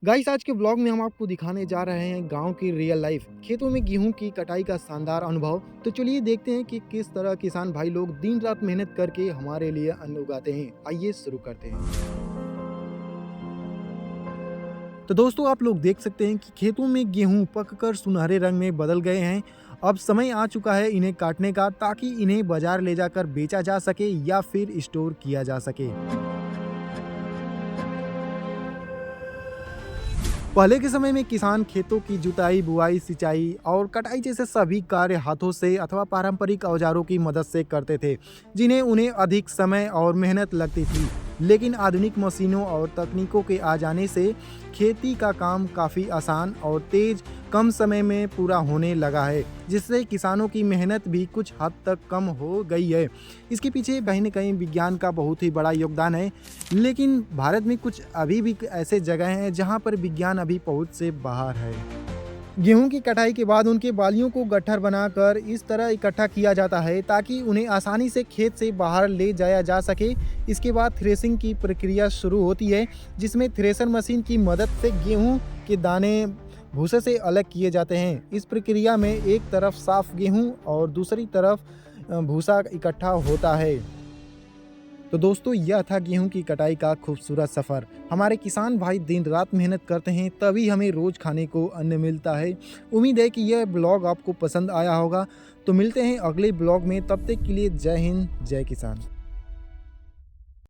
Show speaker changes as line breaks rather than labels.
Guys आज के blog में हम आपको दिखाने जा रहे हैं गांव की रियल लाइफ खेतों में गेहूं की कटाई का शानदार अनुभव। तो चलिए देखते हैं कि किस तरह किसान भाई लोग दिन रात मेहनत करके हमारे लिए अन्न उगाते हैं। आइए शुरू करते हैं। तो दोस्तों आप लोग देख सकते हैं कि खेतों में गेहूं पककर सुनहरे रंग में बदल गए हैं। अब समय आ चुका है इन्हें काटने का, ताकि इन्हें बाजार ले जाकर बेचा जा सके या फिर स्टोर किया जा सके। पहले के समय में किसान खेतों की जुताई, बुआई, सिंचाई और कटाई जैसे सभी कार्य हाथों से अथवा पारंपरिक औजारों की मदद से करते थे, जिन्हें उन्हें अधिक समय और मेहनत लगती थी। लेकिन आधुनिक मशीनों और तकनीकों के आ जाने से खेती का काम काफ़ी आसान और तेज कम समय में पूरा होने लगा है, जिससे किसानों की मेहनत भी कुछ हद तक कम हो गई है। इसके पीछे कहीं न कहीं विज्ञान का बहुत ही बड़ा योगदान है। लेकिन भारत में कुछ अभी भी ऐसे जगह हैं जहां पर विज्ञान अभी पहुंच से बाहर है। गेहूं की कटाई के बाद उनके बालियों को गट्ठर बनाकर इस तरह इकट्ठा किया जाता है, ताकि उन्हें आसानी से खेत से बाहर ले जाया जा सके। इसके बाद थ्रेसिंग की प्रक्रिया शुरू होती है, जिसमें थ्रेसर मशीन की मदद से गेहूं के दाने भूसे से अलग किए जाते हैं। इस प्रक्रिया में एक तरफ साफ गेहूं और दूसरी तरफ भूसा इकट्ठा होता है। तो दोस्तों यह था गेहूं की कटाई का खूबसूरत सफ़र। हमारे किसान भाई दिन रात मेहनत करते हैं, तभी हमें रोज़ खाने को अन्न मिलता है। उम्मीद है कि यह ब्लॉग आपको पसंद आया होगा। तो मिलते हैं अगले ब्लॉग में, तब तक के लिए जय हिंद, जय किसान।